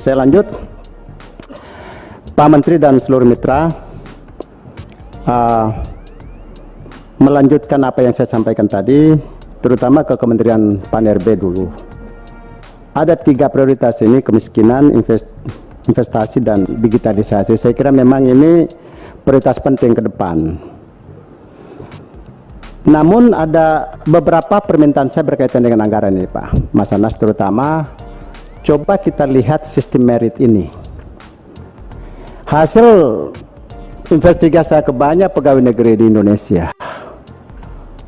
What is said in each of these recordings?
saya lanjut. Pak Menteri dan seluruh mitra, melanjutkan apa yang saya sampaikan tadi, terutama ke Kementerian Pan-RB dulu. Ada 3 prioritas ini: kemiskinan, investasi, dan digitalisasi. Saya kira memang ini prioritas penting ke depan. Namun ada beberapa permintaan saya berkaitan dengan anggaran ini, Pak Mas Anas, terutama coba kita lihat sistem merit ini. Hasil investigasi saya ke banyak pegawai negeri di Indonesia,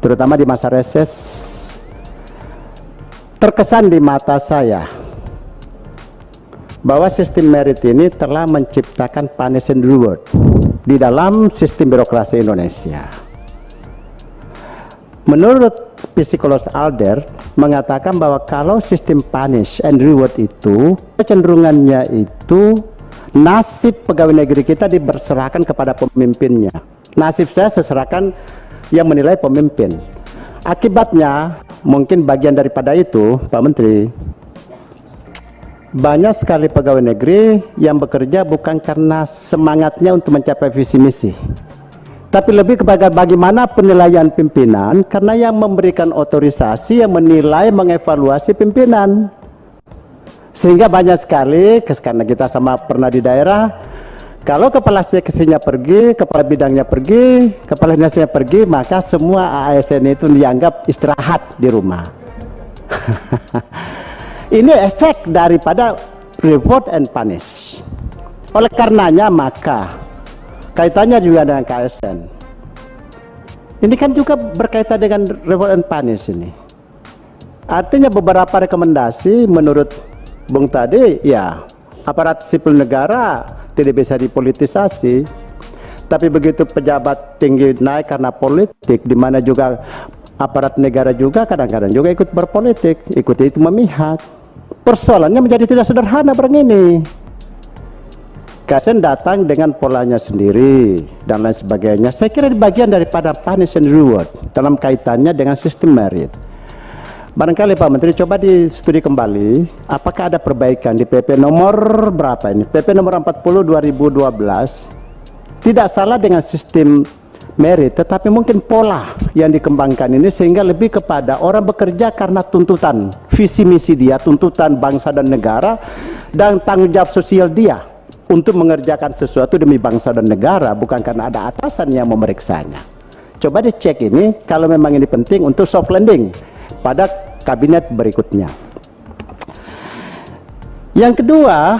terutama di masa reses, terkesan di mata saya bahwa sistem merit ini telah menciptakan punish and reward di dalam sistem birokrasi Indonesia. Menurut psikolog Alder mengatakan bahwa kalau sistem punish and reward itu kecenderungannya itu nasib pegawai negeri kita diberserahkan kepada pemimpinnya. Nasib saya seserahkan yang menilai pemimpin. Akibatnya mungkin bagian daripada itu, Pak Menteri, banyak sekali pegawai negeri yang bekerja bukan karena semangatnya untuk mencapai visi misi, tapi lebih kepada bagaimana penilaian pimpinan, karena yang memberikan otorisasi, yang menilai, mengevaluasi pimpinan. Sehingga banyak sekali, karena kita sama pernah di daerah, kalau kepala seksinya pergi, kepala bidangnya pergi, kepala dinasnya pergi, maka semua ASN itu dianggap istirahat di rumah. Ini efek daripada reward and punish. Oleh karenanya maka kaitannya juga dengan KSN. Ini kan juga berkaitan dengan reward and punish ini. Artinya beberapa rekomendasi menurut Bung tadi, ya aparat sipil negara tidak bisa dipolitisasi, tapi begitu pejabat tinggi naik karena politik, di mana juga aparat negara juga kadang-kadang juga ikut berpolitik, ikut itu memihak. Persoalannya menjadi tidak sederhana barang ini. KSN datang dengan polanya sendiri dan lain sebagainya. Saya kira ini bagian daripada punish and reward dalam kaitannya dengan sistem merit. Barangkali Pak Menteri coba di studi kembali apakah ada perbaikan di PP nomor berapa ini? PP nomor 40 2012. Tidak salah dengan sistem merit, tetapi mungkin pola yang dikembangkan ini sehingga lebih kepada orang bekerja karena tuntutan visi misi dia, tuntutan bangsa dan negara, dan tanggung jawab sosial dia untuk mengerjakan sesuatu demi bangsa dan negara, bukan karena ada atasan yang memeriksanya. Coba dicek ini kalau memang ini penting untuk soft landing pada kabinet berikutnya. Yang kedua,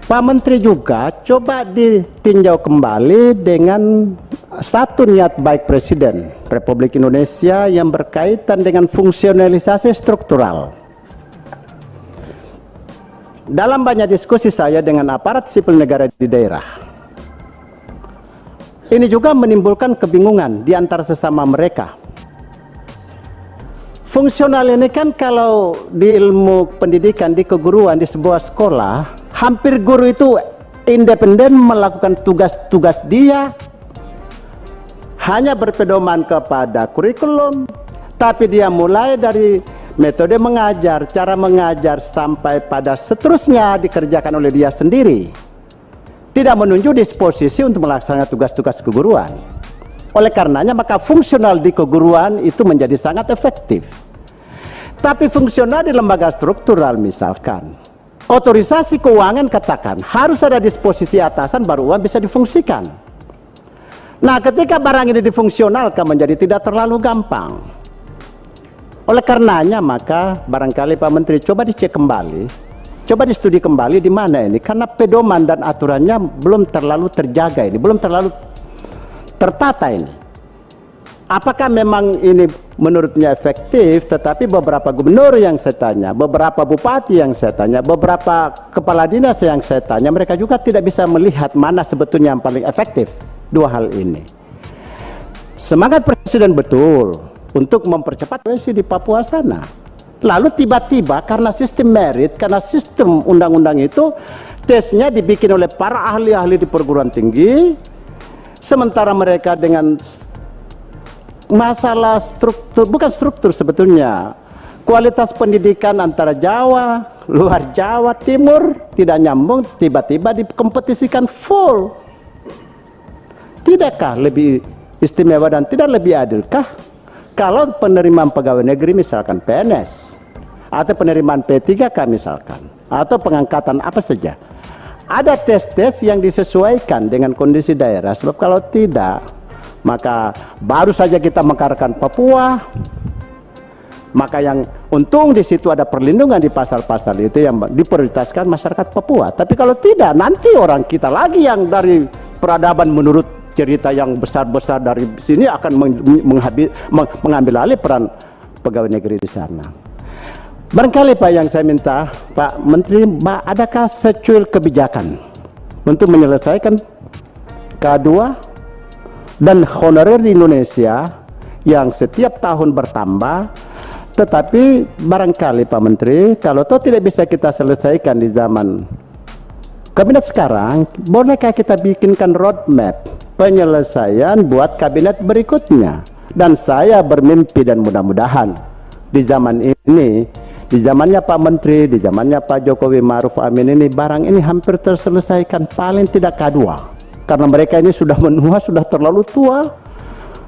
Pak Menteri juga coba ditinjau kembali dengan satu niat baik Presiden Republik Indonesia yang berkaitan dengan fungsionalisasi struktural. Dalam banyak diskusi saya dengan aparat sipil negara di daerah, ini juga menimbulkan kebingungan di antara sesama mereka. Fungsional ini kan kalau di ilmu pendidikan, di keguruan, di sebuah sekolah, hampir guru itu independen melakukan tugas-tugas dia, hanya berpedoman kepada kurikulum, tapi dia mulai dari metode mengajar, cara mengajar, sampai pada seterusnya dikerjakan oleh dia sendiri. Tidak menunjuk disposisi untuk melaksanakan tugas-tugas keguruan. Oleh karenanya maka fungsional di keguruan itu menjadi sangat efektif. Tapi fungsional di lembaga struktural, misalkan otorisasi keuangan katakan harus ada disposisi atasan baru uang bisa difungsikan. Nah, ketika barang ini difungsionalkan menjadi tidak terlalu gampang. Oleh karenanya maka barangkali Pak Menteri coba dicek kembali, coba distudi kembali di mana ini, karena pedoman dan aturannya belum terlalu terjaga ini, belum terlalu tertata ini. Apakah memang ini menurutnya efektif, tetapi beberapa gubernur yang saya tanya, beberapa bupati yang saya tanya, beberapa kepala dinas yang saya tanya, mereka juga tidak bisa melihat mana sebetulnya yang paling efektif dua hal ini. Semangat Presiden betul untuk mempercepat proses di Papua sana. Lalu tiba-tiba karena sistem merit, karena sistem undang-undang itu, tesnya dibikin oleh para ahli-ahli di perguruan tinggi, sementara mereka dengan masalah struktur, bukan struktur sebetulnya, kualitas pendidikan antara Jawa, luar Jawa, Timur tidak nyambung, tiba-tiba dikompetisikan full. Tidakkah lebih istimewa dan tidak lebih adilkah kalau penerimaan pegawai negeri misalkan PNS atau penerimaan P3K misalkan, atau pengangkatan apa saja, ada tes-tes yang disesuaikan dengan kondisi daerah? Sebab kalau tidak, maka baru saja kita mekarkan Papua, maka yang untung di situ ada perlindungan di pasal-pasal itu yang diprioritaskan masyarakat Papua. Tapi kalau tidak, nanti orang kita lagi yang dari peradaban menurut cerita yang besar-besar dari sini akan mengambil alih peran pegawai negeri di sana. Barangkali Pak, yang saya minta Pak Menteri, adakah secuil kebijakan untuk menyelesaikan K2 dan honorer di Indonesia yang setiap tahun bertambah, tetapi barangkali Pak Menteri, kalau toh tidak bisa kita selesaikan di zaman kabinet sekarang, bolehkah kita bikinkan roadmap penyelesaian buat kabinet berikutnya? Dan saya bermimpi dan mudah-mudahan di zaman ini, di zamannya Pak Menteri, di zamannya Pak Jokowi Ma'ruf Amin ini, barang ini hampir terselesaikan, paling tidak K2, karena mereka ini sudah menua, sudah terlalu tua.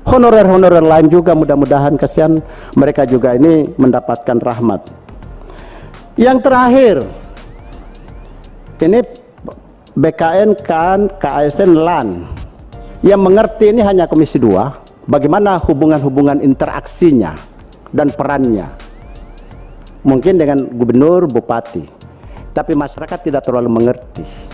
Honorer-honorer lain juga mudah-mudahan, kasihan mereka juga ini mendapatkan rahmat. Yang terakhir, ini BKN, KAN, KASN, LAN yang mengerti ini hanya Komisi 2, bagaimana hubungan-hubungan interaksinya dan perannya, mungkin dengan gubernur, bupati, tapi masyarakat tidak terlalu mengerti.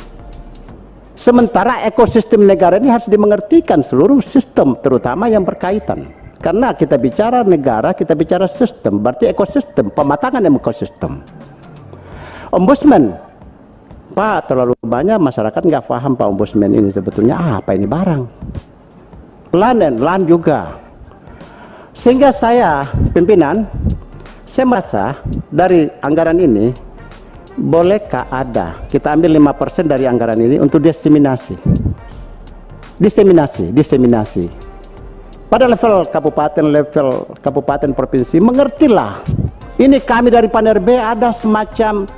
Sementara ekosistem negara ini harus dimengertikan seluruh sistem, terutama yang berkaitan. Karena kita bicara negara, kita bicara sistem, berarti ekosistem, pematangan ekosistem. Ombudsman, Pak, terlalu banyak masyarakat nggak paham Pak Ombudsman ini sebetulnya apa ini barang. LAN juga. Sehingga saya, pimpinan, saya merasa dari anggaran ini, bolehkah ada, kita ambil 5% dari anggaran ini untuk diseminasi. Pada level kabupaten, provinsi, mengertilah. Ini kami dari Pan-RB ada semacam,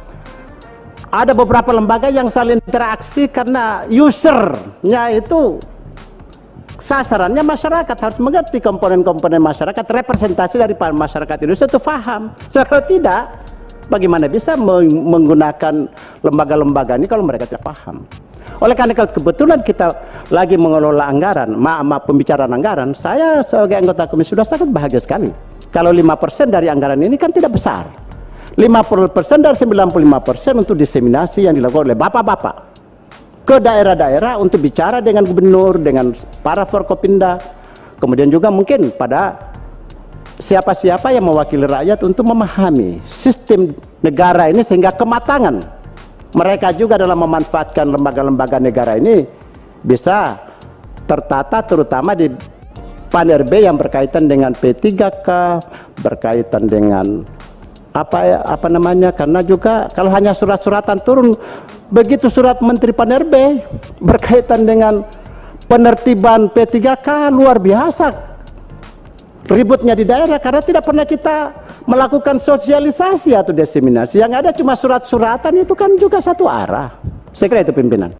ada beberapa lembaga yang saling interaksi karena usernya itu sasarannya masyarakat, harus mengerti komponen-komponen masyarakat, representasi dari masyarakat Indonesia itu paham. So, kalau tidak, bagaimana bisa menggunakan lembaga-lembaga ini kalau mereka tidak paham? Oleh karena kebetulan kita lagi mengelola anggaran, pembicaraan anggaran, saya sebagai anggota komisi sudah sangat bahagia sekali. Kalau 5% dari anggaran ini kan tidak besar. 50% dari 95% untuk diseminasi yang dilakukan oleh bapak-bapak ke daerah-daerah untuk bicara dengan gubernur, dengan para Forkopimda, kemudian juga mungkin pada siapa-siapa yang mewakili rakyat untuk memahami sistem negara ini sehingga kematangan mereka juga dalam memanfaatkan lembaga-lembaga negara ini bisa tertata, terutama di Pan-RB yang berkaitan dengan P3K, berkaitan dengan apa namanya, karena juga kalau hanya surat-suratan turun, begitu surat Menteri Pan-RB berkaitan dengan penertiban P3K luar biasa ributnya di daerah karena tidak pernah kita melakukan sosialisasi atau diseminasi. Yang ada cuma surat-suratan, itu kan juga satu arah. Saya kira itu pimpinan.